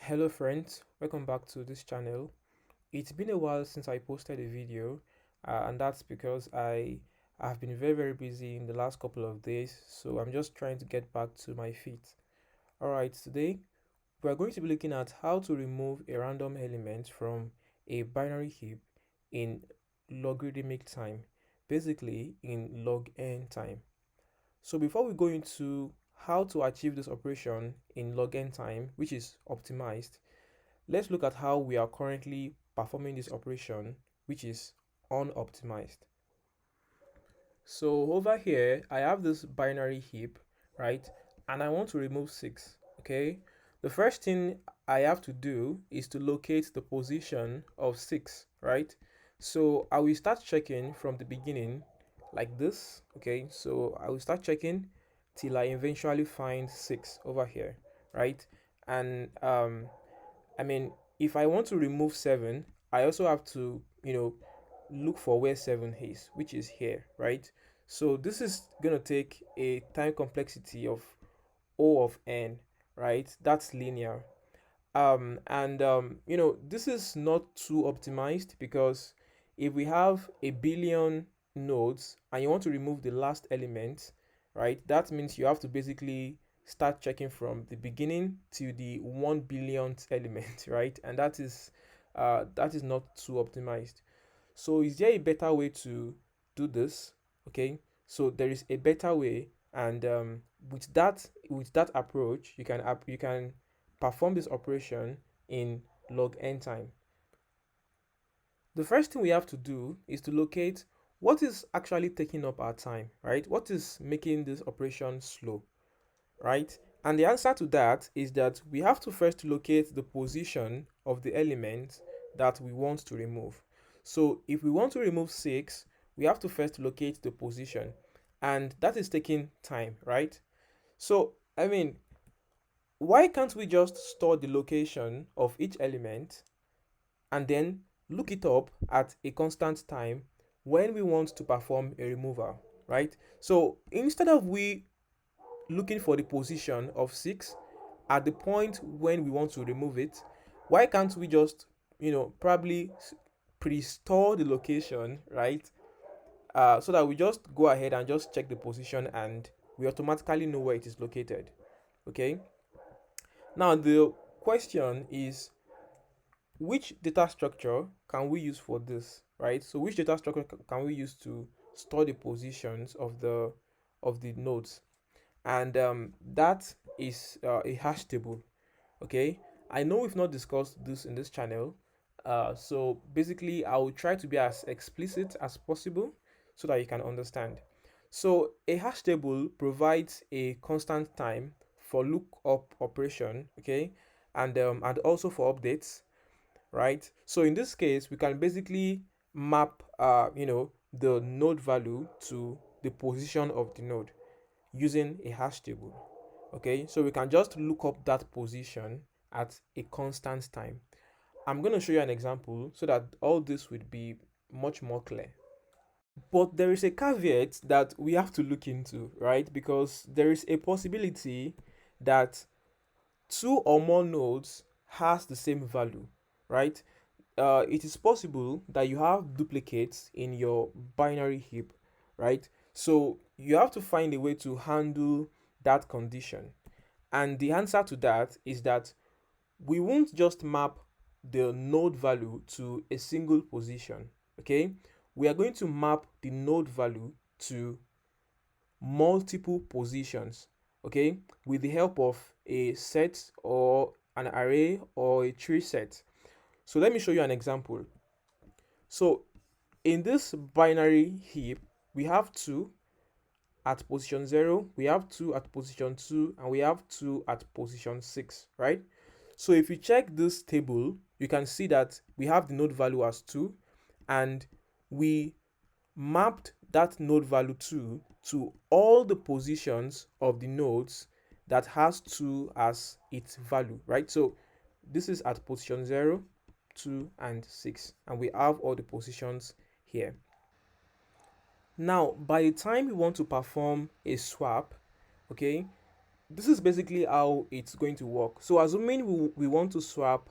Hello friends, welcome back to this channel. It's been a while since I posted a video, and that's because I have been very busy in the last couple of days, so I'm just trying to get back to my feet. Alright, today we are going to be looking at how to remove a random element from a binary heap in logarithmic time, basically in log n time. So before we go into how to achieve this operation in log n time, which is optimized, let's look at how we are currently performing this operation, which is unoptimized. So over here, I have this binary heap, right? And I want to remove 6, okay? The first thing I have to do is to locate the position of 6, right? So I will start checking from the beginning like this, okay? So I will start checking till I eventually find 6 over here, right? And I mean, if I want to remove 7, I also have to, look for where 7 is, which is here, right? So this is going to take a time complexity of O of n, right? That's linear. This is not too optimized because if we have a billion nodes and you want to remove the last element, right, that means you have to basically start checking from the beginning to the 1 billionth element, right? And that is not too optimized. So is there a better way to do this? Okay, so there is a better way, and with that approach, you can perform this operation in log n time. The first thing we have to do is to locate what is actually taking up our time, right? What is making this operation slow, right? And the answer to that is that we have to first locate the position of the element that we want to remove. So if we want to remove 6, we have to first locate the position, and that is taking time, right? So, I mean, why can't we just store the location of each element and then look it up at a constant time when we want to perform a removal, right? So instead of we looking for the position of 6 at the point when we want to remove it, why can't we just, probably pre-store the location, right? So that we just go ahead and just check the position and we automatically know where it is located. Okay. Now the question is, which data structure can we use for this, right? So which data structure can we use to store the positions of the nodes? And that is a hash table. Okay, I know we've not discussed this in this channel, so basically I will try to be as explicit as possible so that you can understand. So a hash table provides a constant time for lookup operation, okay, and also for updates, right? So in this case, we can basically map the node value to the position of the node using a hash table. Okay, so we can just look up that position at a constant time. I'm going to show you an example so that all this would be much more clear. But there is a caveat that we have to look into, right? Because there is a possibility that two or more nodes has the same value, right? It is possible that you have duplicates in your binary heap, right? So you have to find a way to handle that condition. And the answer to that is that we won't just map the node value to a single position, okay? We are going to map the node value to multiple positions, okay, with the help of a set or an array or a tree set. So let me show you an example. So in this binary heap, we have 2 at position 0, we have 2 at position 2, and we have 2 at position 6, right? So if you check this table, you can see that we have the node value as 2, and we mapped that node value 2 to all the positions of the nodes that has 2 as its value, right? So this is at position 0, 2, and 6, and we have all the positions here. Now, by the time we want to perform a swap, okay, this is basically how it's going to work. So assuming we want to swap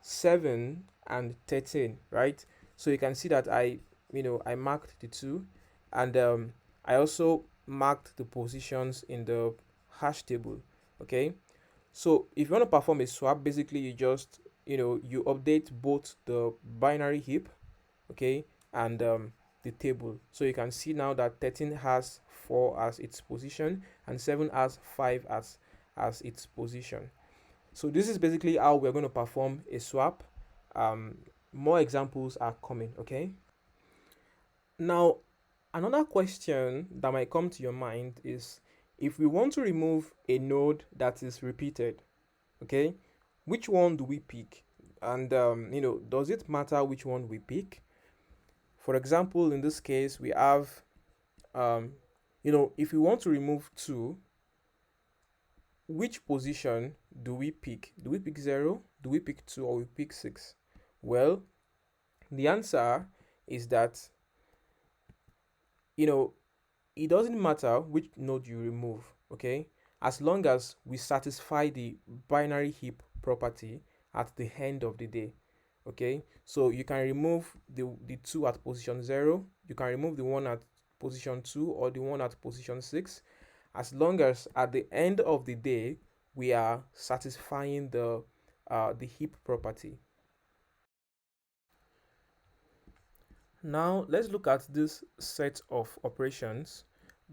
7 and 13, right? So you can see that I marked the two, and I also marked the positions in the hash table. Okay, so if you want to perform a swap, basically you just you update both the binary heap, okay, and the table. So you can see now that 13 has 4 as its position and 7 has 5 as its position. So this is basically how we're going to perform a swap. um More examples are coming. Okay, now another question that might come to your mind is, if we want to remove a node that is repeated, okay, which one do we pick? And does it matter which one we pick? For example, in this case, we have, if we want to remove 2, which position do we pick? Do we pick 0? Do we pick 2? Or we pick 6? Well, the answer is that, you know, it doesn't matter which node you remove, okay? As long as we satisfy the binary heap property at the end of the day. Okay, so you can remove the 2 at position 0, you can remove the 1 at position 2 or the 1 at position 6, as long as at the end of the day we are satisfying the heap property. Now let's look at this set of operations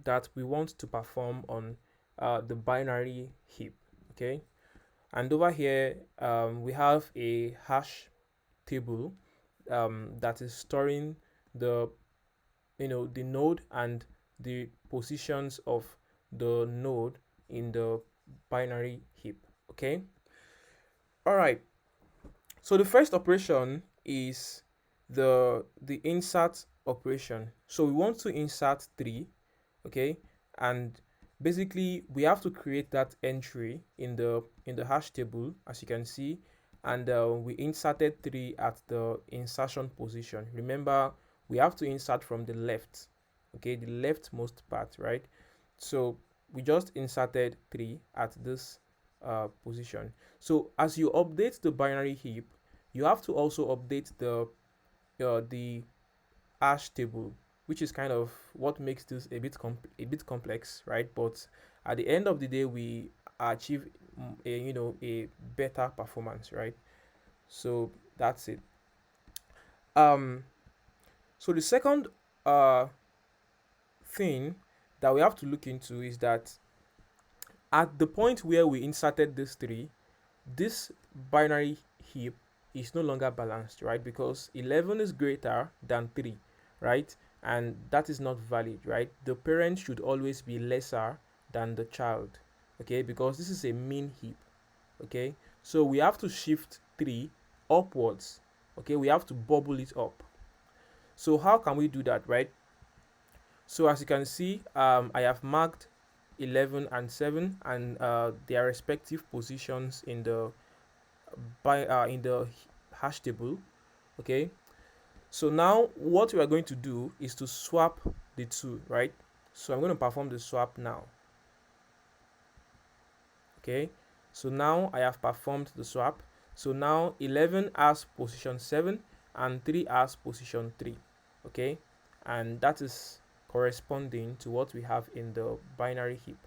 that we want to perform on the binary heap. Okay, and over here we have a hash table that is storing the the node and the positions of the node in the binary heap. Okay, all right, so the first operation is the insert operation. So we want to insert 3. Okay, and basically we have to create that entry in the hash table, as you can see, and we inserted 3 at the insertion position. Remember, we have to insert from the left, okay, the leftmost part, right? So we just inserted 3 at this position. So as you update the binary heap, you have to also update the hash table, which is kind of what makes this a bit complex, right? But at the end of the day, we achieve a better performance, right? So that's it. Um, so the second uh thing that we have to look into is that at the point where we inserted this 3, this binary heap is no longer balanced, right? Because 11 is greater than 3, right? And that is not valid, right? The parent should always be lesser than the child, okay? Because this is a mean heap, okay? So we have to shift 3 upwards, okay? We have to bubble it up. So how can we do that, right? So as you can see, I have marked 11 and 7 and their respective positions in the hash table. Okay, so now what we are going to do is to swap the two, right? So I'm going to perform the swap now. Okay, so now I have performed the swap. So now 11 has position 7 and 3 has position 3. Okay, and that is corresponding to what we have in the binary heap.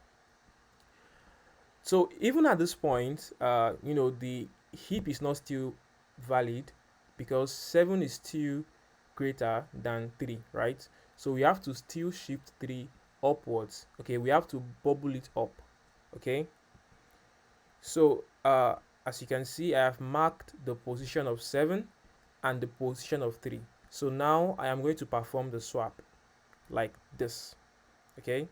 So even at this point, the heap is not still valid because 7 is still greater than 3, right? So we have to still shift 3 upwards. Okay, we have to bubble it up. Okay, so as you can see, I have marked the position of 7 and the position of 3. So now I am going to perform the swap like this. Okay,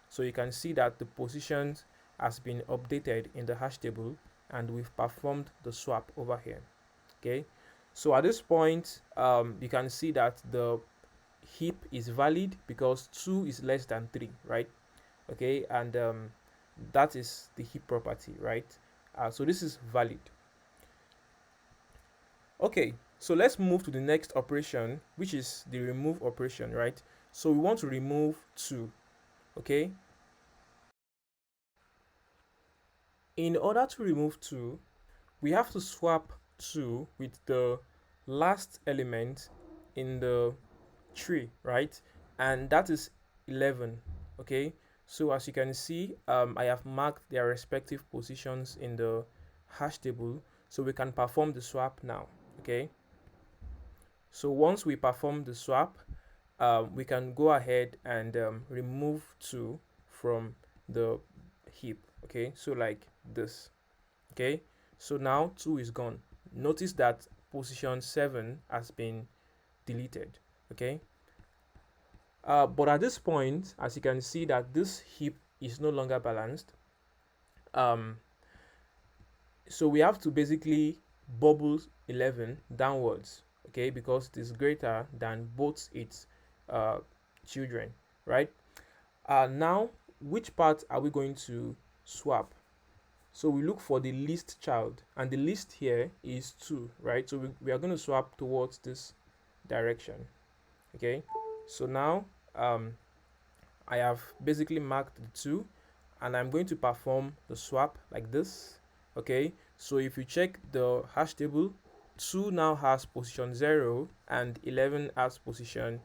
so you can see that the positions has been updated in the hash table and we've performed the swap over here. Okay, so at this point you can see that the heap is valid because 2 is less than 3, right? Okay, and that is the heap property, right? So this is valid. Okay, so let's move to the next operation, which is the remove operation, right? So we want to remove 2. Okay, In order to remove 2, we have to swap 2 with the last element in the tree, right? And that is 11. Okay, so as you can see, I have marked their respective positions in the hash table, so we can perform the swap now. Okay, so once we perform the swap, we can go ahead and remove 2 from the heap. Okay, so like this. Okay, so now 2 is gone. Notice that position 7 has been deleted. Okay, but at this point, as you can see that this heap is no longer balanced, um, so we have to basically bubble 11 downwards, okay, because it is greater than both its uh, children, right? Now, which part are we going to swap? So we look for the least child, and the least here is 2, right? So we are going to swap towards this direction, okay? So now I have basically marked the 2, and I'm going to perform the swap like this. Okay, so if you check the hash table, 2 now has position 0 and 11 has position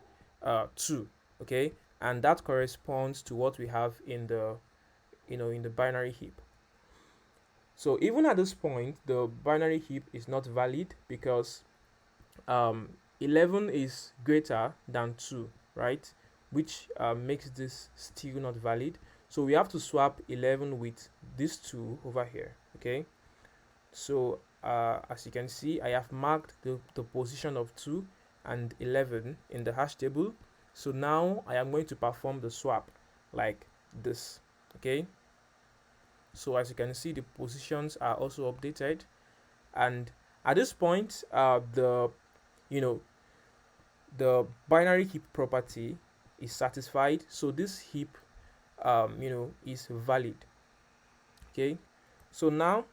2. Okay, and that corresponds to what we have in the in the binary heap. So even at this point, the binary heap is not valid because 11 is greater than 2, right? Which makes this still not valid. So we have to swap 11 with these 2 over here. Okay, so as you can see, I have marked the position of 2 and 11 in the hash table. So now I am going to perform the swap like this. Okay, so as you can see, the positions are also updated, and at this point the you know the binary heap property is satisfied, so this heap is valid. Okay, so now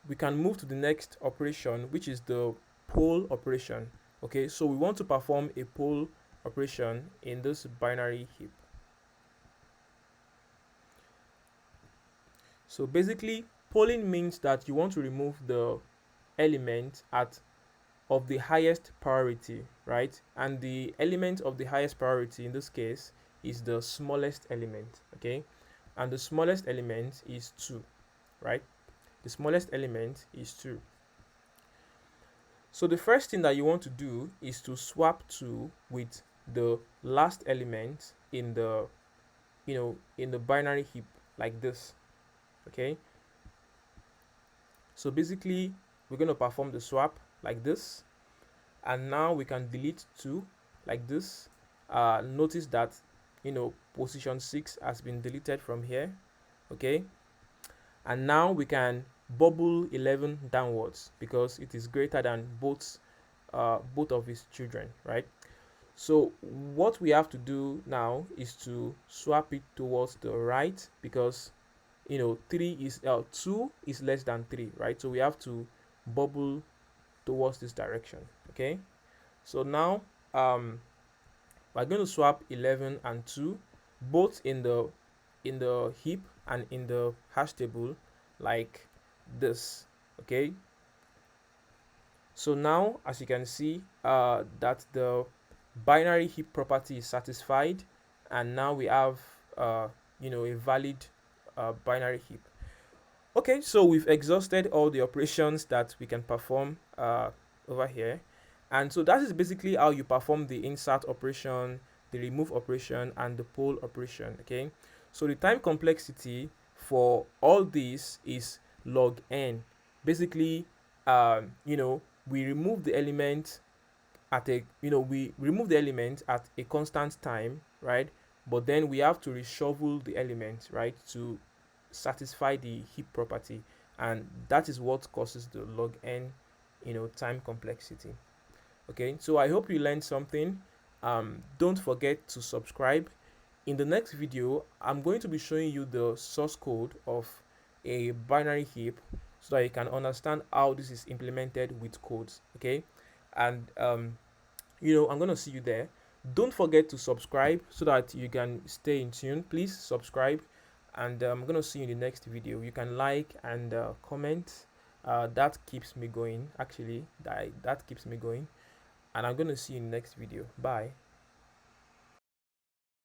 we can move to the next operation, which is the poll operation. Okay, so we want to perform a poll operation in this binary heap. So basically, polling means that you want to remove the element of the highest priority, right? And the element of the highest priority in this case is the smallest element, okay? And the smallest element is 2, right? The smallest element is 2. So the first thing that you want to do is to swap 2 with the last element in the in the binary heap like this. Okay, so basically we're going to perform the swap like this, and now we can delete 2 like this. Notice that position 6 has been deleted from here. Okay, and now we can bubble 11 downwards because it is greater than both of his children, right? So what we have to do now is to swap it towards the right, because 2 is less than 3, right? So we have to bubble towards this direction. Okay, so now we're going to swap 11 and 2 both in the heap and in the hash table like this. Okay, so now as you can see that the binary heap property is satisfied, and now we have a valid binary heap. Okay, so we've exhausted all the operations that we can perform over here, and so that is basically how you perform the insert operation, the remove operation, and the poll operation. Okay, so the time complexity for all these is log n. Basically we remove the element at a constant time, right? But then we have to reshuffle the element, right, to satisfy the heap property, and that is what causes the log n time complexity. Okay, so I hope you learned something. Don't forget to subscribe. In the next video, I'm going to be showing you the source code of a binary heap so that you can understand how this is implemented with codes. Okay, and I'm going to see you there. Don't forget to subscribe so that you can stay in tune. Please subscribe, and I'm gonna see you in the next video. You can like and comment. That keeps me going. Actually, that keeps me going, and I'm gonna see you in the next video. Bye.